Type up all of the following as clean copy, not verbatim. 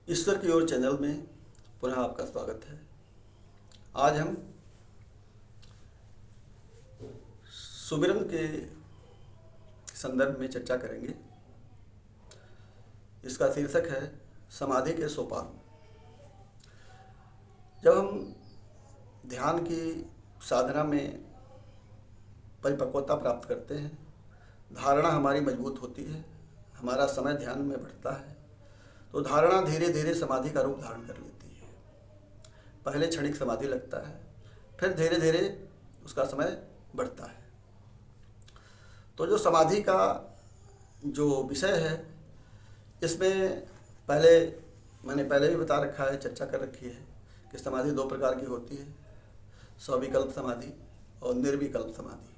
ईश्वर की ओर चैनल में पुनः आपका स्वागत है। आज हम सुमिरन के संदर्भ में चर्चा करेंगे। इसका शीर्षक है समाधि के सोपान। जब हम ध्यान की साधना में परिपक्वता प्राप्त करते हैं, धारणा हमारी मजबूत होती है, हमारा समय ध्यान में बढ़ता है, तो धारणा धीरे धीरे समाधि का रूप धारण कर लेती है। पहले क्षणिक समाधि लगता है, फिर धीरे धीरे उसका समय बढ़ता है। तो जो समाधि का जो विषय है, इसमें मैंने पहले भी बता रखा है, चर्चा कर रखी है कि समाधि दो प्रकार की होती है, सविकल्प समाधि और निर्विकल्प समाधि।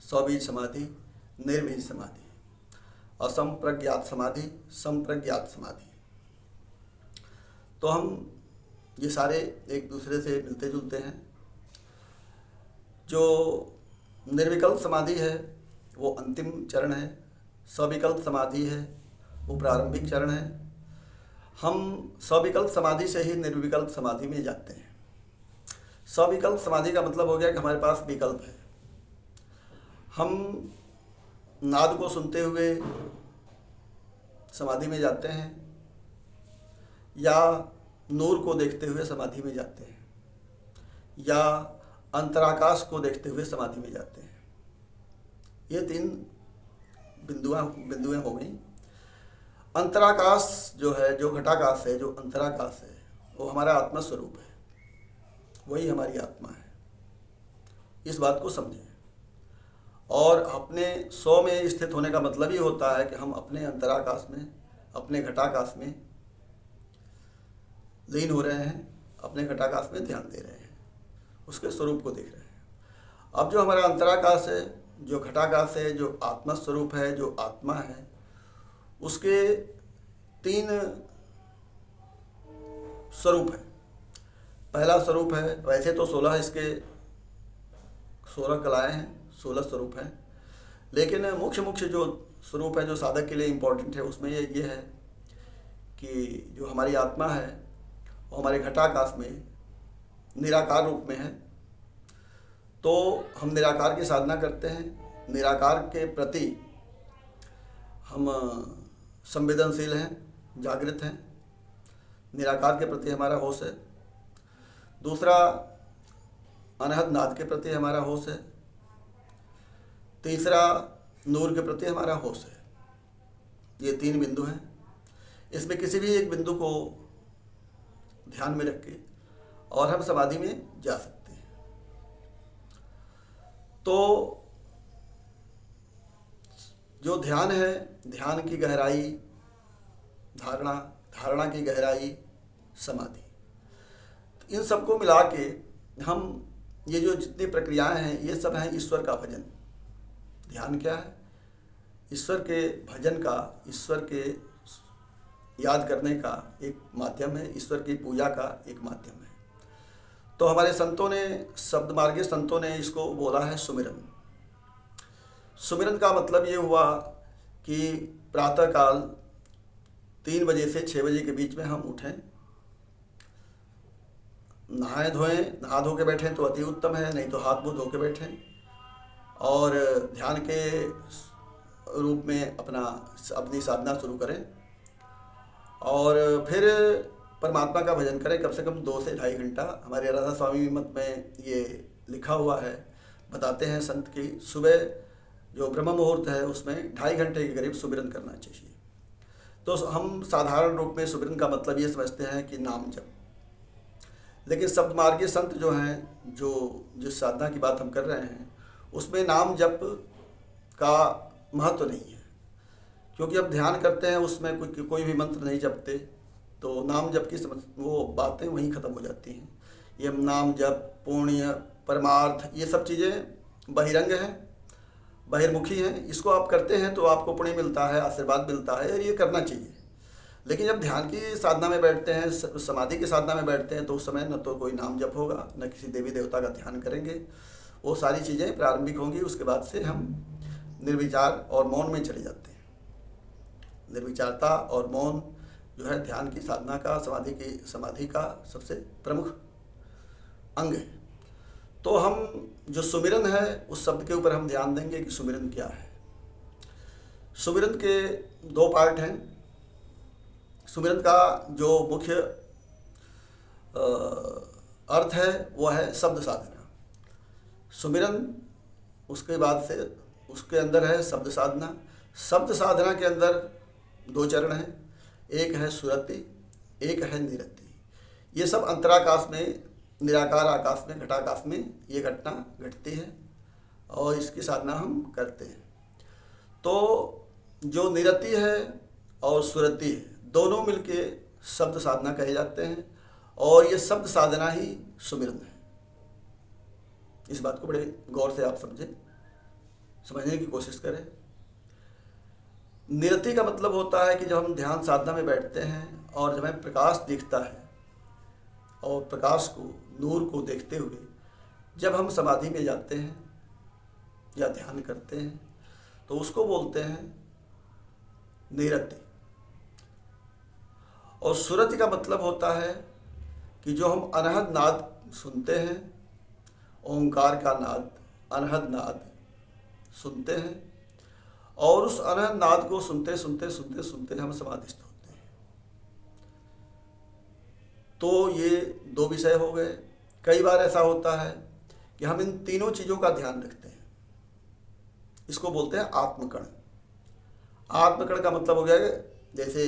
सबीज समाधि, निर्बीज समाधि, असंप्रज्ञात समाधि, संप्रज्ञात समाधि। तो हम ये सारे एक दूसरे से मिलते जुलते हैं। जो निर्विकल्प समाधि है वो अंतिम चरण है, सविकल्प समाधि है वो प्रारंभिक चरण है। हम सविकल्प समाधि से ही निर्विकल्प समाधि में जाते हैं। सविकल्प समाधि का मतलब हो गया कि हमारे पास विकल्प है। हम नाद को सुनते हुए समाधि में जाते हैं या नूर को देखते हुए समाधि में जाते हैं या अंतराकाश को देखते हुए समाधि में जाते हैं। ये तीन बिंदुएं हो गई। अंतराकाश जो है, जो घटाकाश है, जो अंतराकाश है, वो हमारा आत्मस्वरूप है, वही हमारी आत्मा है। इस बात को समझें। और अपने स्व में स्थित होने का मतलब ही होता है कि हम अपने अंतराकाश में, अपने घटाकाश में लीन हो रहे हैं, अपने घटाकाश में ध्यान दे रहे हैं, उसके स्वरूप को देख रहे हैं। अब जो हमारा अंतराकाश है, जो घटाकाश है, जो आत्मस्वरूप है, जो आत्मा है, उसके तीन स्वरूप हैं। पहला स्वरूप है, वैसे तो 16 कलाएं हैं, 16 स्वरूप हैं, लेकिन मुख्य जो स्वरूप है, जो साधक के लिए इम्पोर्टेंट है, उसमें ये है कि जो हमारी आत्मा है वो हमारे घटाकाश में निराकार रूप में है। तो हम निराकार की साधना करते हैं, निराकार के प्रति हम संवेदनशील हैं, जागृत हैं, निराकार के प्रति हमारा होश है। दूसरा, अनहद नाद के प्रति हमारा होश है। तीसरा, नूर के प्रति हमारा होश है। ये तीन बिंदु हैं। इसमें किसी भी एक बिंदु को ध्यान में रख के और हम समाधि में जा सकते हैं। तो जो ध्यान है, ध्यान की गहराई धारणा, धारणा की गहराई समाधि, इन सबको मिला के हम ये जो जितनी प्रक्रियाएं हैं, ये सब हैं ईश्वर का भजन। ध्यान क्या है? ईश्वर के भजन का, ईश्वर के याद करने का एक माध्यम है, ईश्वर की पूजा का एक माध्यम है। तो हमारे संतों ने, शब्द मार्गी संतों ने इसको बोला है सुमिरन। सुमिरन का मतलब ये हुआ कि प्रातःकाल 3 बजे से 6 बजे के बीच में हम उठें, नहाए धोएं, नहा धो के बैठें तो अति उत्तम है, नहीं तो हाथ मुँह धो के बैठें और ध्यान के रूप में अपनी साधना शुरू करें और फिर परमात्मा का भजन करें कम से कम 2 से ढाई घंटा। हमारे राधा स्वामी मत में ये लिखा हुआ है, बताते हैं संत की सुबह जो ब्रह्म मुहूर्त है उसमें 2.5 घंटे के करीब सुमिरन करना चाहिए। तो हम साधारण रूप में सुमिरन का मतलब ये समझते हैं कि नाम जप, लेकिन शब्द मार्गी संत जो हैं, जो जिस साधना की बात हम कर रहे हैं, उसमें नाम जप का महत्व नहीं है, क्योंकि अब ध्यान करते हैं उसमें कोई भी मंत्र नहीं जपते, तो नाम जप की वो बातें वहीं ख़त्म हो जाती हैं। ये नाम जप, पुण्य, परमार्थ, ये सब चीज़ें बहिरंग हैं, बहिर्मुखी हैं। इसको आप करते हैं तो आपको पुण्य मिलता है, आशीर्वाद मिलता है और ये करना चाहिए। लेकिन जब ध्यान की साधना में बैठते हैं, समाधि की साधना में बैठते हैं, तो उस समय न तो कोई नाम जप होगा, न किसी देवी देवता का ध्यान करेंगे। वो सारी चीज़ें प्रारंभिक होंगी, उसके बाद से हम निर्विचार और मौन में चले जाते हैं। निर्विचारता और मौन जो है ध्यान की साधना का, समाधि का सबसे प्रमुख अंग है। तो हम जो सुमिरन है उस शब्द के ऊपर हम ध्यान देंगे कि सुमिरन क्या है। सुमिरन के दो पार्ट हैं। सुमिरन का जो मुख्य अर्थ है वो है शब्द साधना। सुमिरन उसके बाद से उसके अंदर है शब्द साधना। शब्द साधना के अंदर दो चरण हैं, एक है सुरति, एक है निरति। ये सब अंतराकाश में, निराकार आकाश में, घटाकाश में ये घटना घटती है और इसकी साधना हम करते हैं। तो जो निरति है और सुरति है, दोनों मिलके शब्द साधना कहे जाते हैं और ये शब्द साधना ही सुमिरन है। इस बात को बड़े गौर से आप समझने की कोशिश करें। निरति का मतलब होता है कि जब हम ध्यान साधना में बैठते हैं और जब हमें प्रकाश दिखता है और प्रकाश को, नूर को देखते हुए जब हम समाधि में जाते हैं या ध्यान करते हैं तो उसको बोलते हैं निरति। और सुरति का मतलब होता है कि जो हम अनहद नाद सुनते हैं, ओंकार का नाद, अनहद नाद सुनते हैं और उस अनहद नाद को सुनते सुनते सुनते सुनते हम समाधिस्थ होते हैं। तो ये दो विषय हो गए। कई बार ऐसा होता है कि हम इन तीनों चीज़ों का ध्यान रखते हैं। इसको बोलते हैं आत्मकण। आत्मकण का मतलब हो गया कि जैसे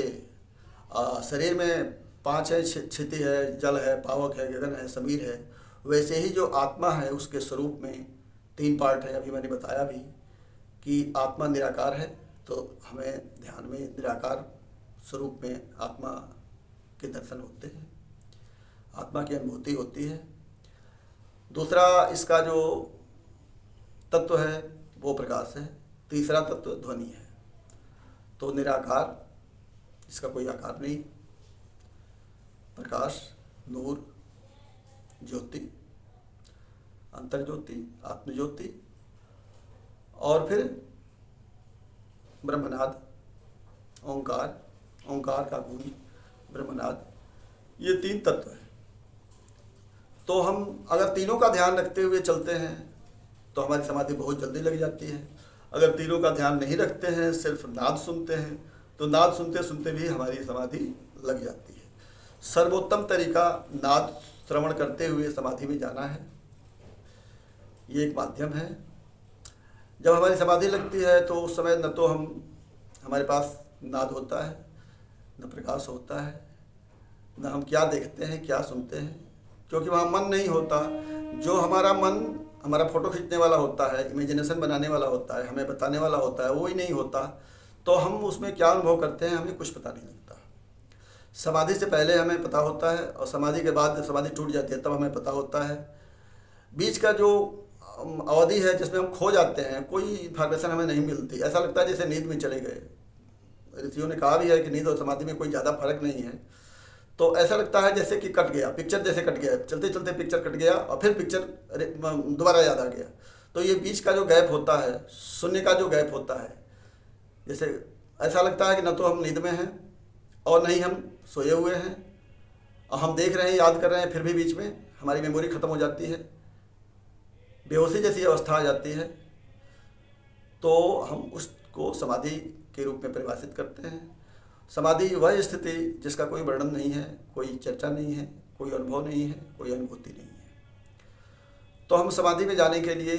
शरीर में पांच है, क्षिति है, जल है, पावक है, गगन है, समीर है, वैसे ही जो आत्मा है उसके स्वरूप में तीन पार्ट है। अभी मैंने बताया भी कि आत्मा निराकार है, तो हमें ध्यान में निराकार स्वरूप में आत्मा के दर्शन होते हैं, आत्मा की अनुभूति होती है। दूसरा इसका जो तत्व है वो प्रकाश है। तीसरा तत्व ध्वनि है। तो निराकार, इसका कोई आकार नहीं, प्रकाश, नूर, ज्योति, अंतर्ज्योति, आत्मज्योति और फिर ब्रह्मनाद, ओंकार, ओंकार का गूंज, ब्रह्मनाद, ये तीन तत्व हैं। तो हम अगर तीनों का ध्यान रखते हुए चलते हैं तो हमारी समाधि बहुत जल्दी लग जाती है। अगर तीनों का ध्यान नहीं रखते हैं, सिर्फ नाद सुनते हैं, तो नाद सुनते सुनते भी हमारी समाधि लग जाती है। सर्वोत्तम तरीका नाद श्रवण करते हुए समाधि में जाना है। ये एक माध्यम है। जब हमारी समाधि लगती है तो उस समय न तो हमारे पास नाद होता है, न प्रकाश होता है, न हम क्या देखते हैं, क्या सुनते हैं, क्योंकि वहाँ मन नहीं होता। जो हमारा मन, हमारा फोटो खींचने वाला होता है, इमेजिनेशन बनाने वाला होता है, हमें बताने वाला होता है, वो ही नहीं होता, तो हम उसमें क्या अनुभव करते हैं हमें कुछ पता नहीं लगता। समाधि से पहले हमें पता होता है और समाधि के बाद समाधि टूट जाती है तब हमें पता होता है। बीच का जो अवधि है जिसमें हम खो जाते हैं, कोई इन्फॉर्मेशन हमें नहीं मिलती, ऐसा लगता है जैसे नींद में चले गए। ऋषियों ने कहा भी है कि नींद और समाधि में कोई ज़्यादा फर्क नहीं है। तो ऐसा लगता है जैसे कि कट गया, पिक्चर जैसे कट गया, चलते चलते पिक्चर कट गया और फिर पिक्चर दोबारा याद आ गया। तो ये बीच का जो गैप होता है, शून्य का जो गैप होता है, जैसे ऐसा लगता है कि न तो हम नींद में हैं और नहीं हम सोए हुए हैं, और हम देख रहे हैं, याद कर रहे हैं, फिर भी बीच में हमारी मेमोरी ख़त्म हो जाती है, बेहोशी जैसी अवस्था आ जाती है। तो हम उसको समाधि के रूप में परिभाषित करते हैं। समाधि वह स्थिति जिसका कोई वर्णन नहीं है, कोई चर्चा नहीं है, कोई अनुभव नहीं है, कोई अनुभूति नहीं है। तो हम समाधि में जाने के लिए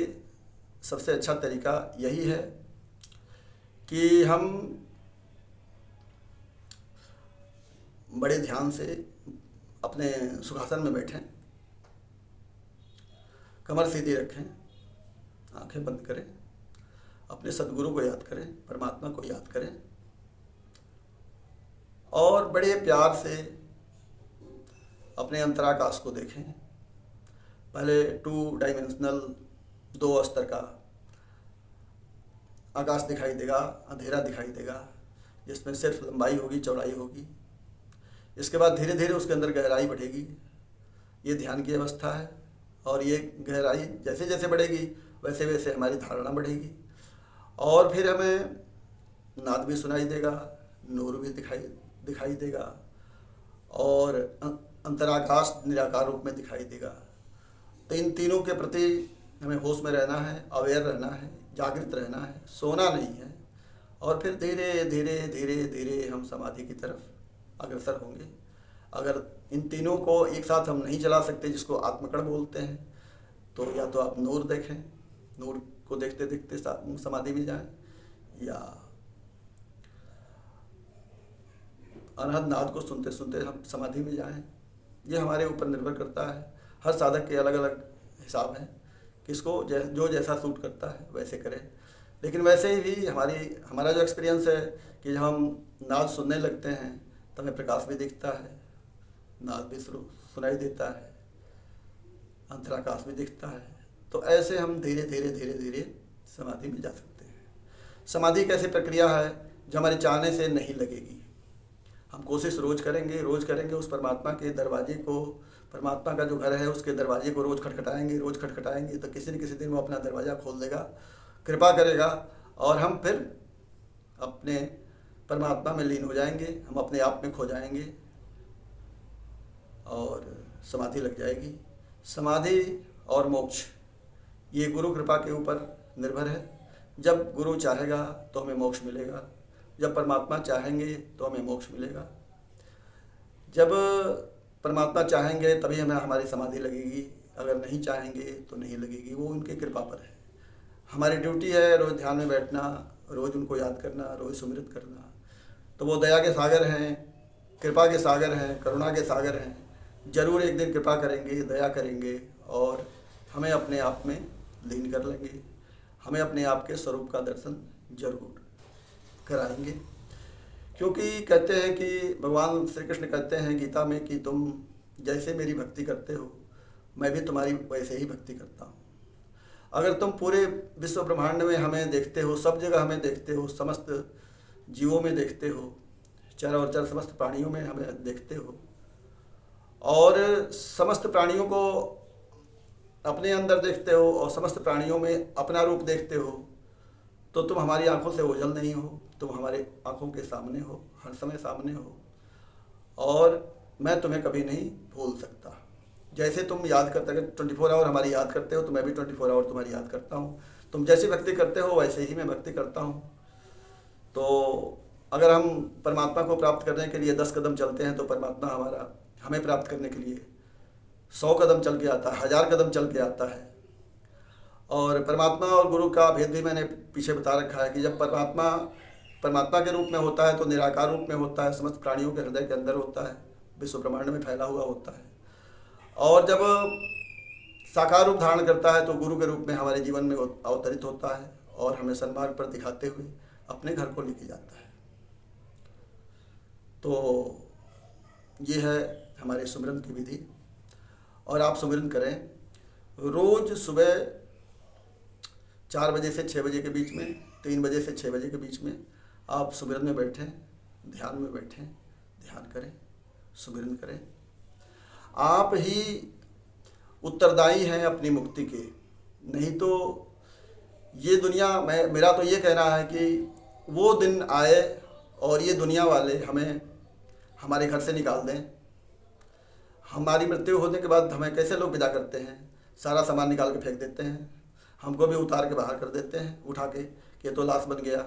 सबसे अच्छा तरीका यही है कि हम बड़े ध्यान से अपने सुखासन में बैठें, कमर सीधी रखें, आंखें बंद करें, अपने सद्गुरु को याद करें, परमात्मा को याद करें और बड़े प्यार से अपने अंतराकाश को देखें। पहले 2 डायमेंशनल, 2 स्तर का आकाश दिखाई देगा, अंधेरा दिखाई देगा, जिसमें सिर्फ लंबाई होगी, चौड़ाई होगी। इसके बाद धीरे धीरे उसके अंदर गहराई बढ़ेगी। ये ध्यान की अवस्था है और ये गहराई जैसे जैसे बढ़ेगी वैसे वैसे हमारी धारणा बढ़ेगी और फिर हमें नाद भी सुनाई देगा, नूर भी दिखाई दिखाई देगा और अंतराकाश निराकार रूप में दिखाई देगा। तो इन तीनों के प्रति हमें होश में रहना है, अवेयर रहना है, जागृत रहना है, सोना नहीं है। और फिर धीरे धीरे धीरे धीरे हम समाधि की तरफ अग्रसर होंगे। अगर इन तीनों को एक साथ हम नहीं चला सकते, जिसको आत्मकण बोलते हैं, तो या तो आप नूर देखें, नूर को देखते देखते समाधि में जाएं, या अनहद नाद को सुनते सुनते हम समाधि में जाएं। ये हमारे ऊपर निर्भर करता है। हर साधक के अलग अलग हिसाब हैं, किसको जो जैसा सूट करता है वैसे करें। लेकिन वैसे ही भी हमारा जो एक्सपीरियंस है कि जब हम नाद सुनने लगते हैं तो हमें प्रकाश भी दिखता है, नाद भी सुनाई देता है, अंतराकाश भी दिखता है। तो ऐसे हम धीरे धीरे धीरे धीरे समाधि में जा सकते हैं। समाधि कैसी प्रक्रिया है जो हमारे चाहने से नहीं लगेगी। हम कोशिश रोज़ करेंगे उस परमात्मा के दरवाजे को, परमात्मा का जो घर है उसके दरवाजे को रोज़ खटखटाएंगे तो किसी न किसी दिन वो अपना दरवाज़ा खोल देगा, कृपा करेगा और हम फिर अपने परमात्मा में लीन हो जाएंगे, हम अपने आप में खो जाएंगे और समाधि लग जाएगी। समाधि और मोक्ष ये गुरु कृपा के ऊपर निर्भर है। जब गुरु चाहेगा तो हमें मोक्ष मिलेगा, जब परमात्मा चाहेंगे तो हमें मोक्ष मिलेगा। जब परमात्मा चाहेंगे तभी हमें हमारी समाधि लगेगी, अगर नहीं चाहेंगे तो नहीं लगेगी। वो उनकी कृपा पर है। हमारी ड्यूटी है रोज़ ध्यान में बैठना, रोज़ उनको याद करना, रोज़ सुमिरत करना। तो वो दया के सागर हैं, कृपा के सागर हैं, करुणा के सागर हैं। ज़रूर एक दिन कृपा करेंगे, दया करेंगे और हमें अपने आप में लीन कर लेंगे। हमें अपने आप के स्वरूप का दर्शन जरूर कराएंगे। क्योंकि कहते हैं कि भगवान श्री कृष्ण कहते हैं गीता में कि तुम जैसे मेरी भक्ति करते हो मैं भी तुम्हारी वैसे ही भक्ति करता हूँ। अगर तुम पूरे विश्व ब्रह्मांड में हमें देखते हो, सब जगह हमें देखते हो, समस्त जीवों में देखते हो, चर और चर समस्त प्राणियों में हमें देखते हो और समस्त प्राणियों को अपने अंदर देखते हो और समस्त प्राणियों में अपना रूप देखते हो, तो तुम हमारी आंखों से ओझल नहीं हो, तुम हमारे आंखों के सामने हो, हर समय सामने हो और मैं तुम्हें कभी नहीं भूल सकता। जैसे तुम याद करते हो, 24 आवर हमारी याद करते हो तो मैं भी 24 आवर तुम्हारी याद करता हूँ। तुम जैसी भक्ति करते हो वैसे ही मैं भक्ति करता हूँ। तो अगर हम परमात्मा को प्राप्त करने के लिए 10 कदम चलते हैं तो परमात्मा हमें प्राप्त करने के लिए 100 कदम चल के आता है, 1000 कदम चल के आता है। और परमात्मा और गुरु का भेद भी मैंने पीछे बता रखा है कि जब परमात्मा के रूप में होता है तो निराकार रूप में होता है, समस्त प्राणियों के हृदय के अंदर होता है, विश्व ब्रह्मांड में फैला हुआ होता है। और जब साकार रूप धारण करता है तो गुरु के रूप में हमारे जीवन में अवतरित होता है और हमें सन्मार्ग पर दिखाते हुए अपने घर को लेके जाता है। तो ये है हमारे सुमिरन की विधि। और आप सुमिरन करें रोज़ सुबह 4 बजे से 6 बजे के बीच में, 3 बजे से 6 बजे के बीच में आप सुमिरन में बैठें, ध्यान में बैठें, ध्यान करें, सुमिरन करें। आप ही उत्तरदायी हैं अपनी मुक्ति के। नहीं तो ये दुनिया मेरा तो ये कहना है कि वो दिन आए और ये दुनिया वाले हमें हमारे घर से निकाल दें। हमारी मृत्यु होने के बाद हमें कैसे लोग विदा करते हैं, सारा सामान निकाल के फेंक देते हैं, हमको भी उतार के बाहर कर देते हैं उठा के कि ये तो लाश बन गया।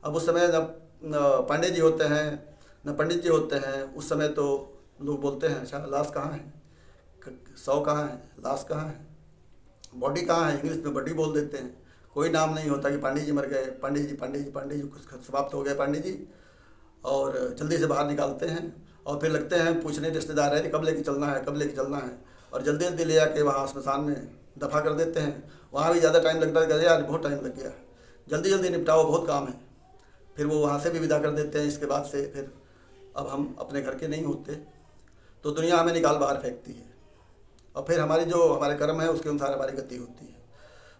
अब उस समय न पांडे जी होते हैं न पंडित जी होते हैं। उस समय तो लोग बोलते हैं अच्छा लाश कहाँ है, शव कहाँ है, लाश कहाँ है, बॉडी कहाँ है, इंग्लिश में बॉडी बोल देते हैं। कोई नाम नहीं होता कि पांडे जी मर गए, पांडे जी कुछ समाप्त हो गए पांडे जी, और जल्दी से बाहर निकालते हैं और फिर लगते हैं पूछने रिश्तेदार है कब लेके चलना है और जल्दी जल्दी ले आके वहाँ श्मशान में दफा कर देते हैं। वहाँ भी ज़्यादा टाइम लगता है, यार बहुत टाइम लग गया, जल्दी जल्दी निपटाओ, बहुत काम है। फिर वो वहाँ से भी विदा कर देते हैं। इसके बाद से फिर अब हम अपने घर के नहीं होते तो दुनिया हमें निकाल बाहर फेंकती है और फिर हमारे कर्म है उसके अनुसार हमारी गति होती है।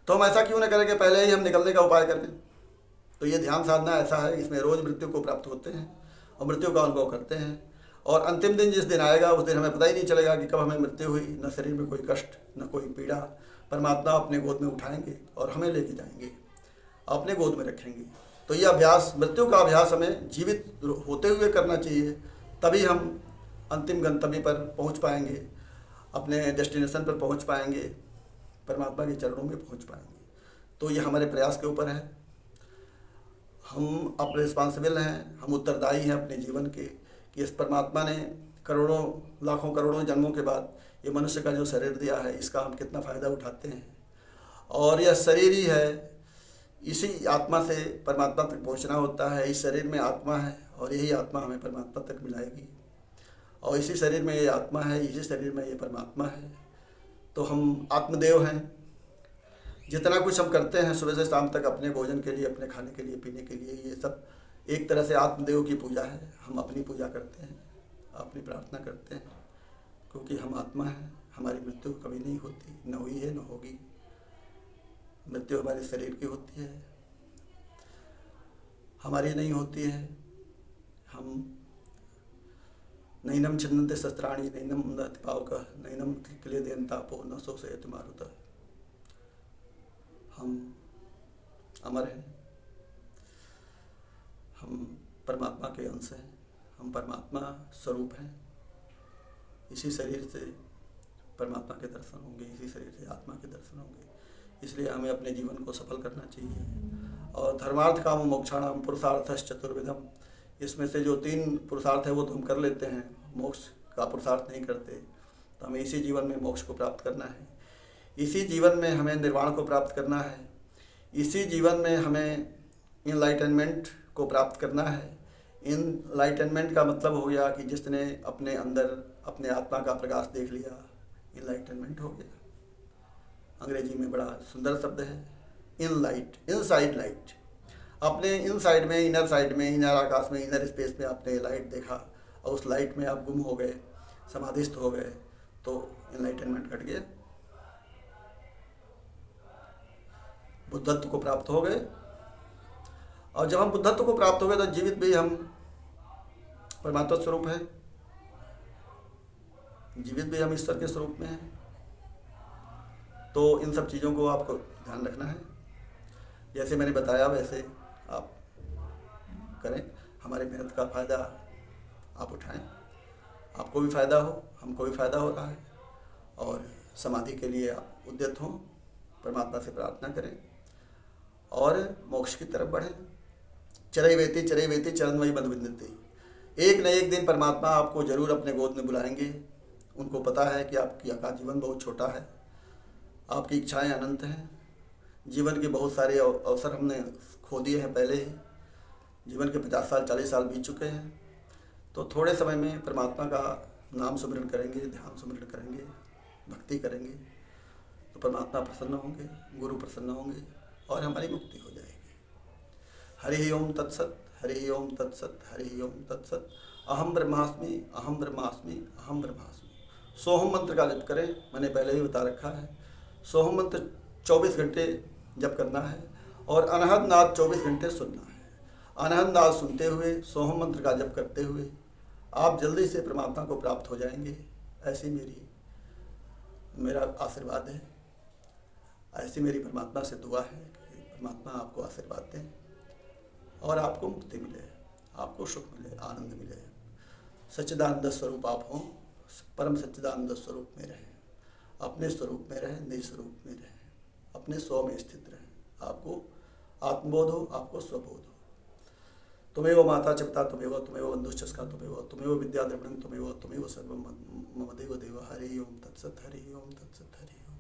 तो हम ऐसा क्यों न करें कि पहले ही हम निकलने का उपाय करें। तो ये ध्यान साधना ऐसा है, इसमें रोज़ मृत्यु को प्राप्त होते हैं और मृत्यु का अनुभव करते हैं। और अंतिम दिन जिस दिन आएगा उस दिन हमें पता ही नहीं चलेगा कि कब हमें मृत्यु हुई। न शरीर में कोई कष्ट, न कोई पीड़ा। परमात्मा अपने गोद में उठाएंगे और हमें लेके जाएंगे, अपने गोद में रखेंगे। तो ये अभ्यास, मृत्यु का अभ्यास हमें जीवित होते हुए करना चाहिए, तभी हम अंतिम गंतव्य पर पहुंच पाएंगे, अपने डेस्टिनेशन पर पहुंच पाएंगे, परमात्मा के चरणों में पहुंच पाएंगे। तो ये हमारे प्रयास के ऊपर है। हम अब रिस्पॉन्सिबल हैं, हम उत्तरदायी हैं अपने जीवन के, कि इस परमात्मा ने करोड़ों लाखों करोड़ों जन्मों के बाद ये मनुष्य का जो शरीर दिया है, इसका हम कितना फ़ायदा उठाते हैं। और यह शरीर ही है, इसी आत्मा से परमात्मा तक पहुंचना होता है। इस शरीर में आत्मा है और यही आत्मा हमें परमात्मा तक मिलाएगी, और इसी शरीर में ये आत्मा है, इसी शरीर में ये परमात्मा है। तो हम आत्मदेव हैं। जितना कुछ हम करते हैं सुबह से शाम तक अपने भोजन के लिए, अपने खाने के लिए, पीने के लिए, ये सब एक तरह से आत्मदेव की पूजा है। हम अपनी पूजा करते हैं, अपनी प्रार्थना करते हैं, क्योंकि हम आत्मा हैं। हमारी मृत्यु कभी नहीं होती, न हुई है न होगी। मृत्यु हमारे शरीर की होती है, हमारी नहीं होती है। हम नैनम छिन्नते शस्त्राणि नैनम नति पावकः नैनम क्लेदयन् तापो न शोषयति मारुतः। हम अमर हैं, हम परमात्मा के अंश हैं, हम परमात्मा स्वरूप हैं। इसी शरीर से परमात्मा के दर्शन होंगे, इसी शरीर से आत्मा के दर्शन होंगे। इसलिए हमें अपने जीवन को सफल करना चाहिए। और धर्मार्थ काम मोक्षाणाम पुरुषार्थश्च चतुर्विधम, इसमें से जो 3 पुरुषार्थ है वो तो हम कर लेते हैं, मोक्ष का पुरुषार्थ नहीं करते। तो हमें इसी जीवन में मोक्ष को प्राप्त करना है, इसी जीवन में हमें निर्वाण को प्राप्त करना है, इसी जीवन में हमें इनलाइटनमेंट को प्राप्त करना है। इनलाइटनमेंट का मतलब हो गया कि जिसने अपने अंदर अपने आत्मा का प्रकाश देख लिया, इनलाइटनमेंट हो गया। अंग्रेजी में बड़ा सुंदर शब्द है इनलाइट, इनसाइड लाइट। अपने इनसाइड में, इनर साइड में, इनर आकाश में, इनर स्पेस में आपने लाइट देखा और उस लाइट में आप गुम हो गए, समाधिस्थ हो गए, तो इनलाइटनमेंट घट गया, बुद्धत्व को प्राप्त हो गए। और जब हम बुद्धत्व को प्राप्त हो गए तो जीवित भी हम परमात्मा स्वरूप है, जीवित भी हम ईश्वर के स्वरूप में हैं। तो इन सब चीज़ों को आपको ध्यान रखना है। जैसे मैंने बताया वैसे आप करें, हमारी मेहनत का फ़ायदा आप उठाएं, आपको भी फ़ायदा हो, हमको भी फ़ायदा हो रहा है। और समाधि के लिए आप उद्यत हों, परमात्मा से प्रार्थना करें और मोक्ष की तरफ बढ़ें। चरैवेति चरणमयि मदविन्दति। एक न एक दिन परमात्मा आपको जरूर अपने गोद में बुलाएंगे। उनको पता है कि आपका जीवन बहुत छोटा है, आपकी इच्छाएं अनंत हैं। जीवन के बहुत सारे अवसर हमने खो दिए हैं पहले ही। जीवन के 50 साल 40 साल बीत चुके हैं। तो थोड़े समय में परमात्मा का नाम सुमिरन करेंगे, ध्यान सुमिरन करेंगे, भक्ति करेंगे, तो परमात्मा प्रसन्न होंगे, गुरु प्रसन्न होंगे और हमारी मुक्ति हो जाएगी। हरि ओम तत्सत, हरि ओम तत्सत, हरि ओम तत्सत। अहम ब्रह्मास्मि, अहम ब्रह्मास्मि, अहम ब्रह्मास्मि। सोहम मंत्र का जप करें, मैंने पहले ही बता रखा है। सोहम मंत्र 24 घंटे जप करना है और अनहद नाद 24 घंटे सुनना है। अनहद नाद सुनते हुए, सोहम मंत्र का जप करते हुए आप जल्दी से परमात्मा को प्राप्त हो जाएंगे। ऐसी मेरा आशीर्वाद है, ऐसी मेरी परमात्मा से दुआ है कि परमात्मा आपको आशीर्वाद दें और आपको मुक्ति मिले, आपको सुख मिले, आनंद मिले। सच्चिदानंद स्वरूप आप हों, परम सच्चिदानंद स्वरूप में रहें, अपने स्वरूप में रहें, निज स्वरूप में रहें, अपने स्व में स्थित रहें। आपको आत्मबोध हो, आपको स्वबोध हो। तुमेव माता च पिता तुमेव, तुमेव बंधुश्च तुमेव, तुमेव विद्या द्रविणं तुमेव, तुमेव सर्वं मम देव देव। हरि ओम तत्सत, हरि ओम तत्सत, हरि ओम।